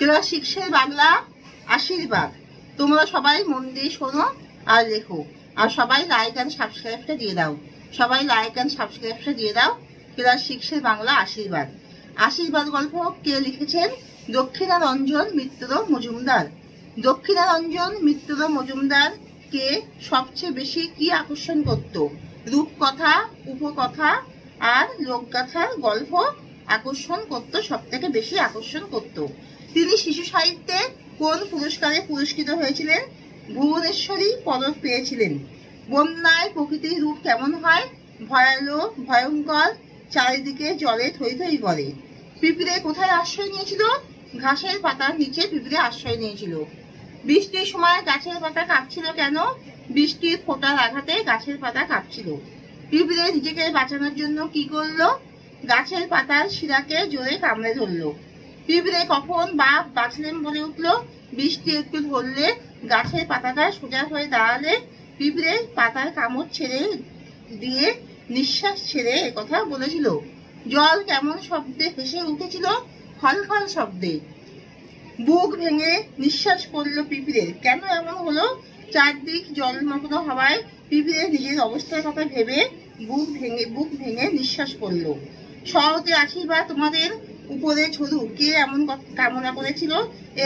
Class 6 এর বাংলা আশীর্বাদ। তোমরা সবাই মন দিয়ে শোনো আর লেখো, আর সবাই লাইক এন্ড সাবস্ক্রাইবটা দিয়ে দাও। সবাই লাইক এন্ড সাবস্ক্রাইবটা দিয়ে দাও। ক্লাস 6 এর বাংলা আশীর্বাদ। আশীর্বাদ গল্প কে লিখেছেন? দক্ষিণারঞ্জন মিত্র মজুমদার। দক্ষিণারঞ্জন মিত্র মজুমদার কে সবচেয়ে বেশি কি আকর্ষণ করত? রূপকথা, উপকথা আর লোকগাথার গল্প আকর্ষণ করত, সব থেকে বেশি আকর্ষণ করত। তিনি শিশু সাহিত্যে কোন পুরস্কারে পুরস্কৃত হয়েছিলেন? ভুবনেশ্বরী পদক পেয়েছিলেন। বন্যায় প্রকৃতির রূপ কেমন হয়? ভয়ালো, ভয়ঙ্কর, চারিদিকে জলে থই থই করে। পিঁপড়ে কোথায় আশ্রয় নিয়েছিল? ঘাসের পাতার নিচে পিঁপড়ে আশ্রয় নিয়েছিল। বৃষ্টির সময় গাছের পাতা কাঁপছিল কেন? বৃষ্টির ফোঁটার আঘাতে গাছের পাতা কাঁপছিল। পিঁপড়ে নিজেকে বাঁচানোর জন্য কি করলো? গাছের পাতার শিরাকে জোরে কামড়ে ধরলো। পিঁপড়ে কখন বাপ বাঁচলেন বলে উঠলো? বৃষ্টি একটু ধরলে, গাছের পাতাটা সোজা হয়ে দাঁড়ালে পিঁপড়ে পাতার কামড় ছেড়ে দিয়ে নিঃশ্বাস ছেড়ে একথা বলেছিল। জল কেমন শব্দে ভেসে উঠেছিল? খলখল শব্দে। বুক ভেঙে নিঃশ্বাস পড়লো পিঁপড়ের। কেন এমন হলো? চারদিক জলমগ্ন হওয়ায় পিঁপড়ে নিজের অবস্থার কথা ভেবে বুক ভেঙে নিঃশ্বাস পড়লো। সহজে আশীর্বাদ তোমাদের উপরে ছড়ু। কে এমন কামনা করেছিল?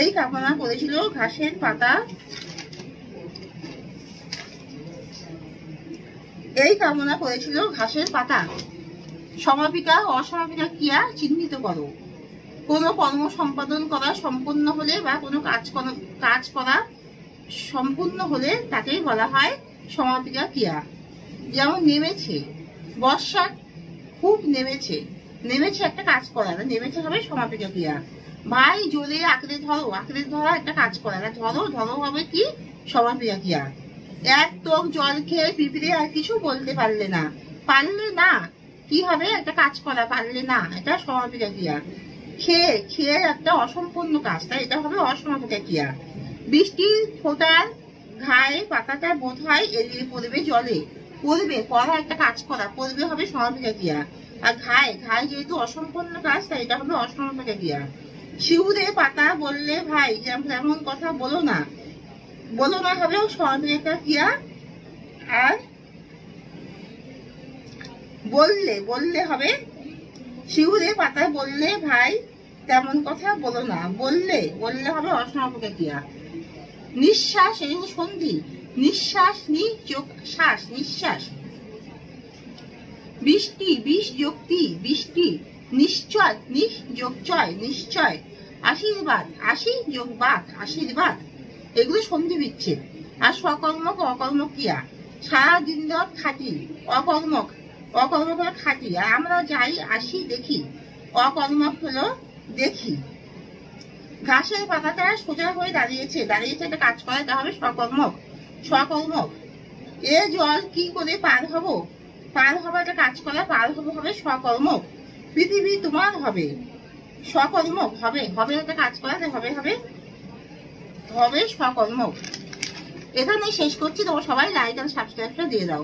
এই কামনা করেছিল ঘাসের পাতা। এই কামনা করেছিল ঘাসের পাতা। সমাপিকা অসমাপিকা ক্রিয়া চিহ্নিত করো। কোনো কর্ম সম্পাদন করা সম্পূর্ণ হলে বা কোনো কাজ করা সম্পূর্ণ হলে তাকেই বলা হয় সমাপিকা ক্রিয়া। যেমন নেমেছে, বর্ষা খুব নেমেছে, নেমেছে একটা কাজ করা, নেমেছে হবে সমাপিকা ক্রিয়া। ভাই জোরে আঁকড়ে ধরো, আঁকড়ে ধরা একটা কাজ করা, ধরো ধরো হবে কি? সমাপিকা ক্রিয়া। এক টক জল খেয়ে পিঁপড়ে আর কিছু বলতে পারলে না। পারলে না কি হবে? একটা কাজ করা, পারলে না, এটা সমাপিকা ক্রিয়া। খেয়ে একটা অসম্পূর্ণ কাজ, তাই এটা হবে অসমাপিকা ক্রিয়া। বৃষ্টির ফোঁটার ঘায়ে পাতাটা বোধ হয় এড়িয়ে পড়বে জলে। পড়া একটা কাজ করা, পড়বে হবে সমাপিকা ক্রিয়া। আর ঘায়ে যেহেতু অসম্পূর্ণ কাজ, তাই এটা হবে অসমাপিকা ক্রিয়া। শিউরে পাতা বললে ভাই যেমন কথা বলো না হবে সমাপিকা ক্রিয়া। আর বললে হবে শিউরে পাতা বললে ভাই তেমন কথা বলো না, বললে হবে অসমাপিকা ক্রিয়া। নিঃশ্বাস, এই সন্ধি, নিঃশ্বাস নি যোগ শ্বাস, নিঃশ্বাস। বৃষ্টি, বিষ যোগটি, বৃষ্টি। নিশ্চয়, নিঃ যোগ চয়, নিশ্চয়। আশীর্বাদ, আশি যোগ বাদ, আশীর্বাদ। এগুলো সন্ধি বিচ্ছেদ। আর সকর্মক অকর্মক ক্রিয়া। সারা দিন খাটি, অকর্মক হলো খাটি। আর আমরা যাই আসি দেখি, অকর্মক হলো দেখি। ঘাসের পাতাটা সোজা হয়ে দাঁড়িয়েছে একটা কাজ করা, এটা হবে সকর্মক। এ জল কি করে পার হবো? পার হওয়া একটা কাজ করা, পার হবো হবে সকর্মক। পৃথিবী তোমার হবে, সকর্মক হবে একটা কাজ করা, হবে সকর্মক। এখানে শেষ করছি। তোমরা সবাই লাইক আর সাবস্ক্রাইবটা দিয়ে দাও।